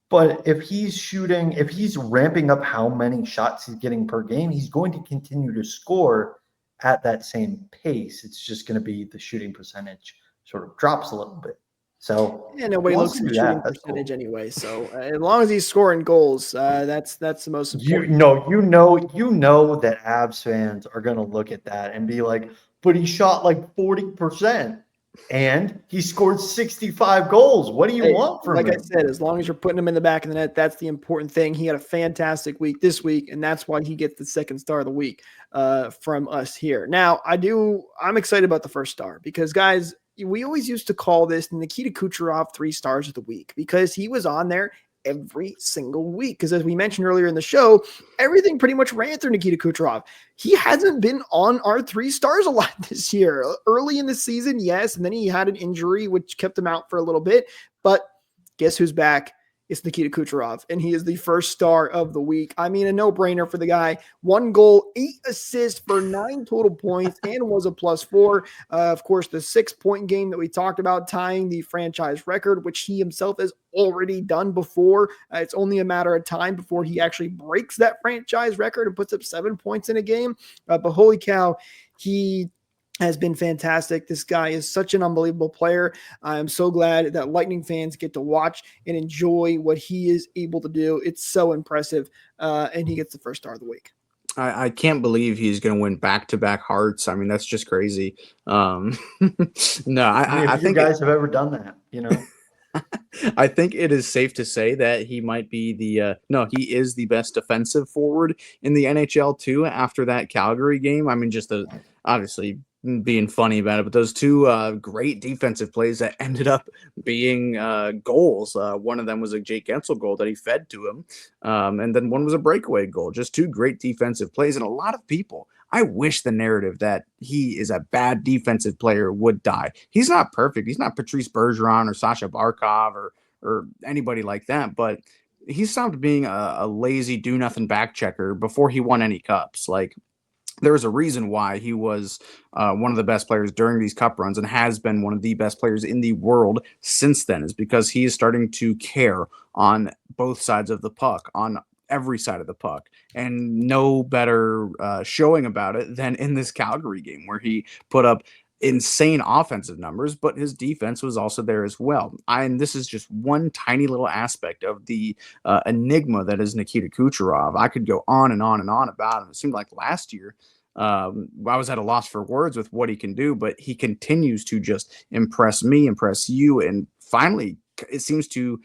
but if he's ramping up how many shots he's getting per game, he's going to continue to score at that same pace. It's just going to be the shooting percentage sort of drops a little bit. So Yeah, nobody looks at shooting percentage anyway. So as long as he's scoring goals, that's the most important. You know that Avs fans are going to look at that and be like, but he shot like 40% and he scored 65 goals. What do you want from like him? I said, as long as you're putting him in the back of the net, that's the important thing. He had a fantastic week this week, and that's why he gets the second star of the week from us here. Now, I'm excited about the first star because, guys, we always used to call this Nikita Kucherov 3 stars of the week because he was on there every single week. Because as we mentioned earlier in the show, everything pretty much ran through Nikita Kucherov. He hasn't been on our 3 stars a lot this year. Early in the season, yes, and then he had an injury which kept him out for a little bit. But guess who's back? It's Nikita Kucherov, and he is the first star of the week. I mean, a no-brainer for the guy. 1 goal, 8 assists for 9 total points, and was a +4. Of course, the 6-point game that we talked about, tying the franchise record, which he himself has already done before. It's only a matter of time before he actually breaks that franchise record and puts up 7 points in a game. But holy cow, he has been fantastic. This guy is such an unbelievable player. I'm so glad that Lightning fans get to watch and enjoy what he is able to do. It's so impressive, and he gets the first star of the week. I can't believe he's going to win back-to-back Hearts. I mean, that's just crazy. No, I if you think guys have ever done that, I think it is safe to say that he might be he is the best defensive forward in the NHL too after that Calgary game. I mean, obviously being funny about it, but those 2 great defensive plays that ended up being goals. One of them was a Jake Guentzel goal that he fed to him. And then one was a breakaway goal, just 2 great defensive plays. And a lot of people, I wish the narrative that he is a bad defensive player would die. He's not perfect. He's not Patrice Bergeron or Sasha Barkov or anybody like that, but he stopped being a lazy do-nothing back checker before he won any cups. Like, there was a reason why he was one of the best players during these cup runs and has been one of the best players in the world since then, is because he is starting to care on both sides of the puck, on every side of the puck. And no better showing about it than in this Calgary game where he put up insane offensive numbers, but his defense was also there as well. And this is just one tiny little aspect of the enigma that is Nikita Kucherov. I could go on and on and on about him. It seemed like last year I was at a loss for words with what he can do, but he continues to just impress me, impress you, and finally it seems to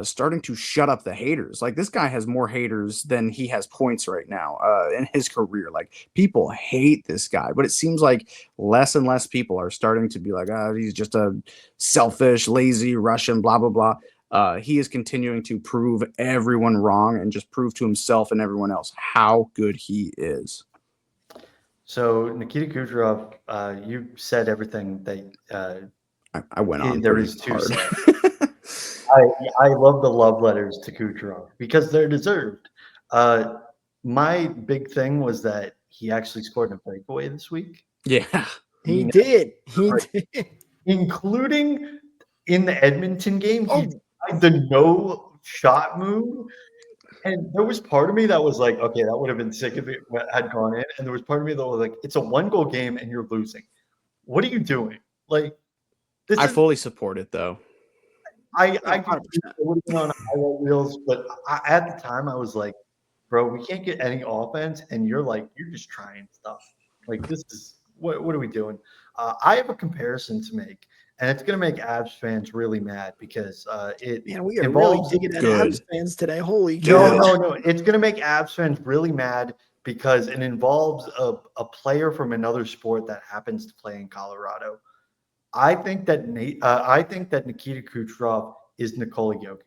starting to shut up the haters. Like, this guy has more haters than he has points right now in his career. Like, people hate this guy, but it seems like less and less people are starting to be like, he's just a selfish, lazy Russian, blah, blah, blah. He is continuing to prove everyone wrong and just prove to himself and everyone else how good he is. So Nikita Kucherov, you said everything that I went on. There is to say. I love the love letters to Kucherov because they're deserved. My big thing was that he actually scored in a breakaway this week. Yeah, he did. He did, including in the Edmonton game. He tried the no shot move. And there was part of me that was like, okay, that would have been sick if it had gone in. And there was part of me that was like, it's a 1-goal game and you're losing. What are you doing? Like, I fully support it though. I would have been on highlight reels, but at the time I was like, bro, we can't get any offense, and you're just trying stuff. Like, this is what are we doing? I have a comparison to make, and it's gonna make Avs fans really mad because we are really digging at Avs fans today. Holy cow. No. It's gonna make Avs fans really mad because it involves a player from another sport that happens to play in Colorado. I think that Nikita Kucherov is Nikola Jokic.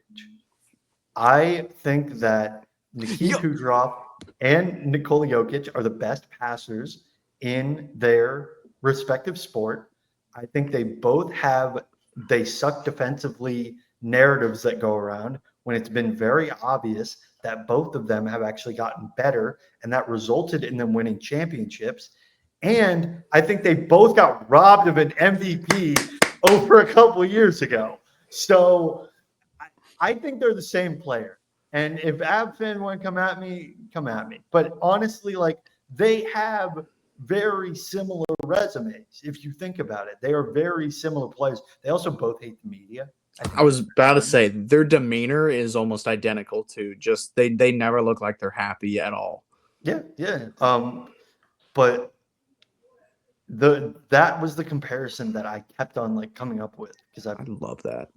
I think that Nikita Kucherov and Nikola Jokic are the best passers in their respective sport. I think they suck defensively narratives that go around when it's been very obvious that both of them have actually gotten better, and that resulted in them winning championships. And I think they both got robbed of an MVP over a couple of years ago. So I think they're the same player. And if Ab fan want to come at me, come at me. But honestly, like, they have very similar resumes. If you think about it, they are very similar players. They also both hate the media. I was about to say their demeanor is almost identical to just they never look like they're happy at all. Yeah. But that was the comparison that I kept on like coming up with because I love that.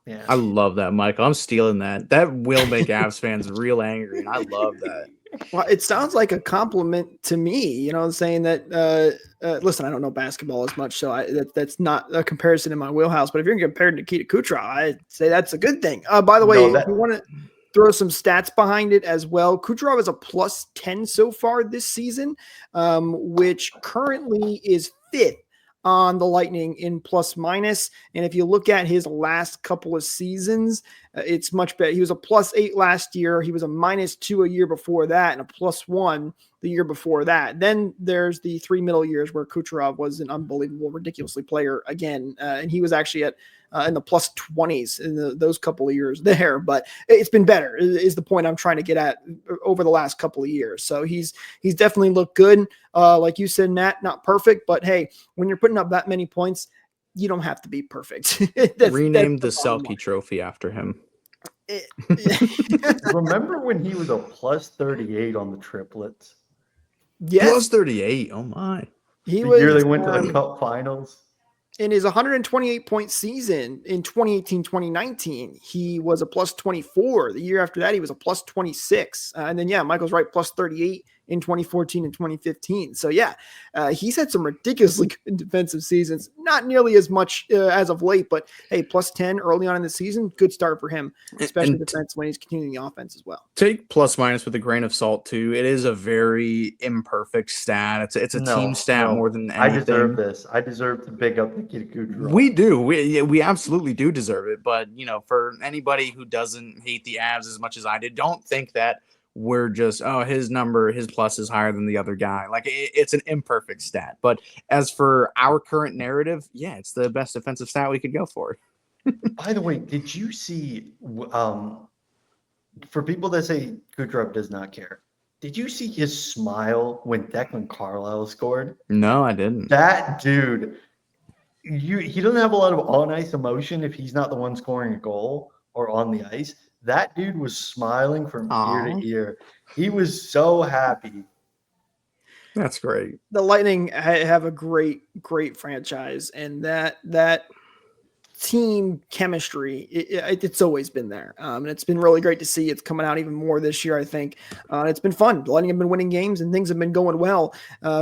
Yeah. I love that, Michael. I'm stealing that. That will make Avs fans real angry, and I love that. Well, it sounds like a compliment to me, saying that, listen, I don't know basketball as much, so that's not a comparison in my wheelhouse. But if you're comparing to Nikita Kucherov, I'd say that's a good thing. By the way, if you want to throw some stats behind it as well, Kucherov is a +10 so far this season, which currently is 5th on the Lightning in plus-minus. And if you look at his last couple of seasons, it's much better. He was a +8 last year. He was a -2 a year before that and a +1 the year before that. Then there's the 3 middle years where Kucherov was an unbelievable, ridiculously player again. And he was actually in the +20s in those couple of years there, but it's been better is the point I'm trying to get at over the last couple of years. So he's definitely looked good. Like you said, Nat, not perfect, but hey, when you're putting up that many points, you don't have to be perfect. Rename the Selke Trophy after him. Remember when he was a +38 on the triplets? Yes. +38. Oh my. The year they went to the Cup Finals. In his 128-point season in 2018-2019, he was a +24. The year after that, he was a +26. And then, yeah, Michael's right, +38 in 2014 and 2015. So, yeah, he's had some ridiculously good defensive seasons. Not nearly as much as of late, but, hey, +10 early on in the season, good start for him, especially defense when he's continuing the offense as well. Take plus-minus with a grain of salt, too. It is a very imperfect stat. It's a team stat more than anything. I deserve this. I deserve to big up Nikita Kucherov. We do. We absolutely do deserve it. But, for anybody who doesn't hate the Avs as much as I did, don't think that we're just, his plus is higher than the other guy. Like, it's an imperfect stat. But as for our current narrative, yeah, it's the best defensive stat we could go for. By the way, did you see, for people that say Kucherov does not care, did you see his smile when Declan Carlisle scored? No, I didn't. That dude, he doesn't have a lot of on-ice emotion if he's not the one scoring a goal or on the ice. That dude was smiling from ear to ear. He was so happy. That's great. The Lightning have a great franchise, and that team chemistry, it's always been there. And it's been really great to see. It's coming out even more this year, I think. It's been fun. The Lightning have been winning games, and things have been going well.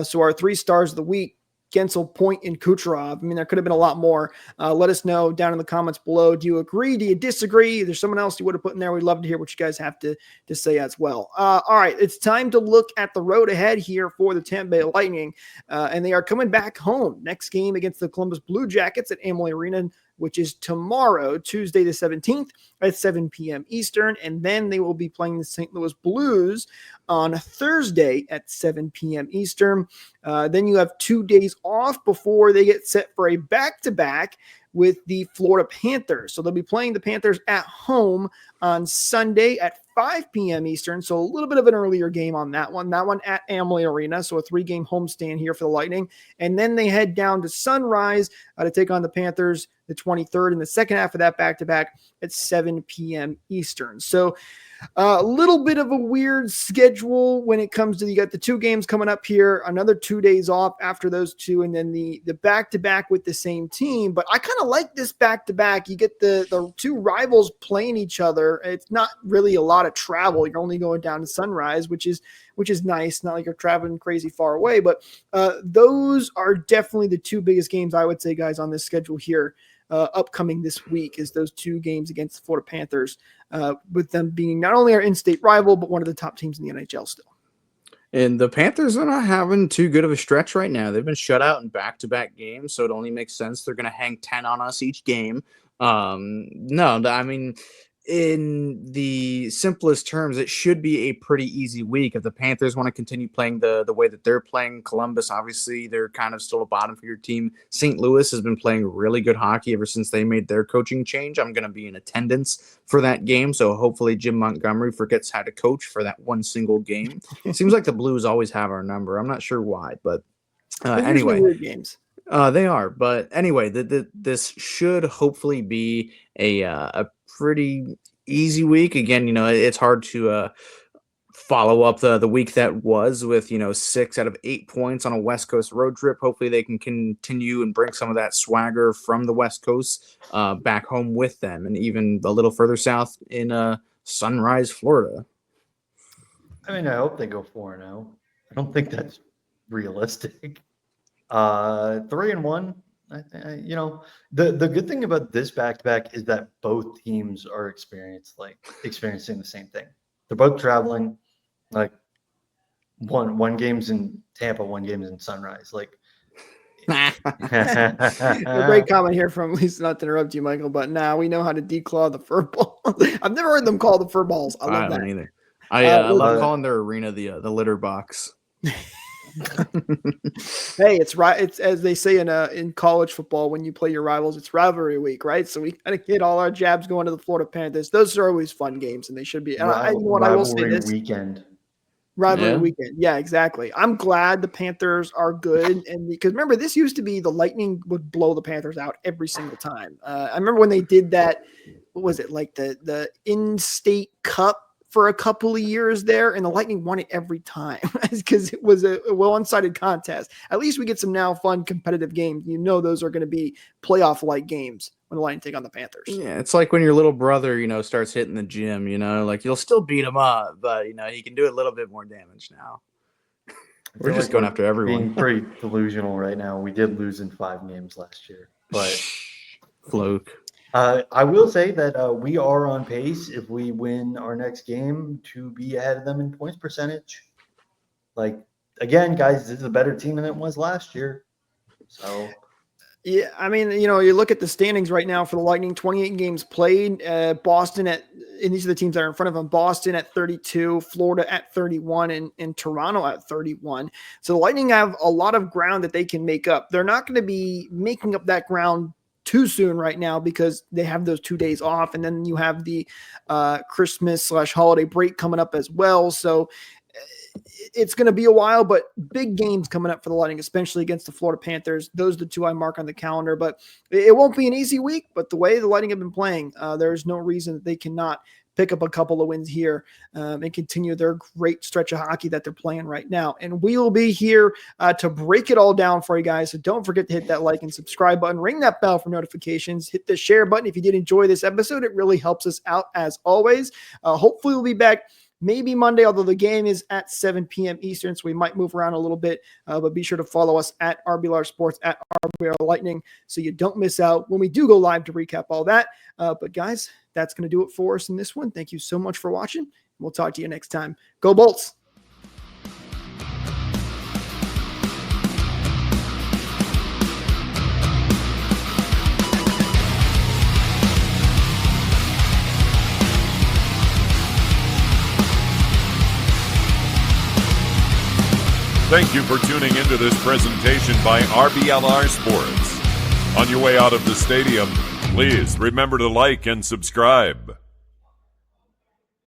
So our 3 stars of the week, Guentzel, Point, and Kucherov. I mean, there could have been a lot more. Let us know down in the comments below. Do you agree? Do you disagree? There's someone else you would have put in there. We'd love to hear what you guys have to say as well. All right, it's time to look at the road ahead here for the Tampa Bay Lightning, and they are coming back home. Next game against the Columbus Blue Jackets at Amalie Arena, which is tomorrow, Tuesday the 17th at 7 p.m. Eastern. And then they will be playing the St. Louis Blues on Thursday at 7 p.m. Eastern. Then you have 2 days off before they get set for a back-to-back with the Florida Panthers. So they'll be playing the Panthers at home on Sunday at 5 p.m. Eastern. So a little bit of an earlier game on that one. That one at Amalie Arena. So a 3-game homestand here for the Lightning. And then they head down to Sunrise to take on the Panthers the 23rd in the second half of that back-to-back at 7 p.m. Eastern. So a little bit of a weird schedule when it comes to, you got the 2 games coming up here, another 2 days off after those 2, and then the back-to-back with the same team. But I kind of like this back-to-back. You get the 2 rivals playing each other. It's not really a lot of travel. You're only going down to Sunrise, which is nice. Not like you're traveling crazy far away, but those are definitely the 2 biggest games, I would say, guys, on this schedule here upcoming this week is those 2 games against the Florida Panthers, with them being not only our in-state rival, but one of the top teams in the NHL still. And the Panthers are not having too good of a stretch right now. They've been shut out in back-to-back games, so it only makes sense they're going to hang 10 on us each game. No, I mean, in the simplest terms, it should be a pretty easy week. If the Panthers want to continue playing the way that they're playing, Columbus, obviously, they're kind of still a bottom for your team. St. Louis has been playing really good hockey ever since they made their coaching change. I'm going to be in attendance for that game, so hopefully Jim Montgomery forgets how to coach for that one single game. It seems like the Blues always have our number. I'm not sure why, but anyway. Weird games. They are, but anyway, this should hopefully be a pretty easy week. Again, it's hard to follow up the week that was with 6 out of 8 points on a West Coast road trip. Hopefully, they can continue and bring some of that swagger from the West Coast back home with them, and even a little further south in Sunrise, Florida. I mean, I hope they go 4-0. I don't think that's realistic. 3-1. The good thing about this back-to-back is that both teams are experiencing the same thing. They're both traveling. Like one game's in Tampa, one game's in Sunrise. Like a great comment here from Lisa, not to interrupt you, Michael, but we know how to declaw the fur ball. I've never heard them call the fur balls. I love that. Either. I love calling their arena the litter box. Hey, it's right. It's as they say in college football, when you play your rivals, it's rivalry week, right? So we got to get all our jabs going to the Florida Panthers. Those are always fun games, and they should be. And I will say this: rivalry weekend. Yeah, exactly. I'm glad the Panthers are good, and because remember, this used to be the Lightning would blow the Panthers out every single time. I remember when they did that. What was it like the in-state cup? For a couple of years there, and the Lightning won it every time because it was a one-sided contest. At least we get some now fun competitive games. Those are going to be playoff-like games when the Lightning take on the Panthers. Yeah, it's like when your little brother, starts hitting the gym, like you'll still beat him up, but, he can do a little bit more damage now. We're just going after everyone. Being pretty delusional right now. We did lose in 5 games last year, but fluke. I will say that we are on pace if we win our next game to be ahead of them in points percentage. Like, again, guys, this is a better team than it was last year. So, yeah, I mean, you look at the standings right now for the Lightning, 28 games played. Boston and these are the teams that are in front of them. Boston at 32, Florida at 31, and Toronto at 31. So the Lightning have a lot of ground that they can make up. They're not going to be making up that ground too soon right now because they have those 2 days off, and then you have the Christmas/holiday break coming up as well. So it's going to be a while, but big games coming up for the Lightning, especially against the Florida Panthers. Those are the 2 I mark on the calendar, but it won't be an easy week. But the way the Lightning have been playing, there's no reason that they cannot pick up a couple of wins here and continue their great stretch of hockey that they're playing right now. And we will be here to break it all down for you guys. So don't forget to hit that like and subscribe button, ring that bell for notifications, hit the share button. If you did enjoy this episode, it really helps us out as always. Hopefully we'll be back maybe Monday, although the game is at 7 p.m. Eastern, so we might move around a little bit, but be sure to follow us at RBLR Sports, at RBLR Lightning, so you don't miss out when we do go live to recap all that. But guys, that's going to do it for us in this one. Thank you so much for watching. We'll talk to you next time. Go Bolts! Thank you for tuning into this presentation by RBLR Sports. On your way out of the stadium, please remember to like and subscribe.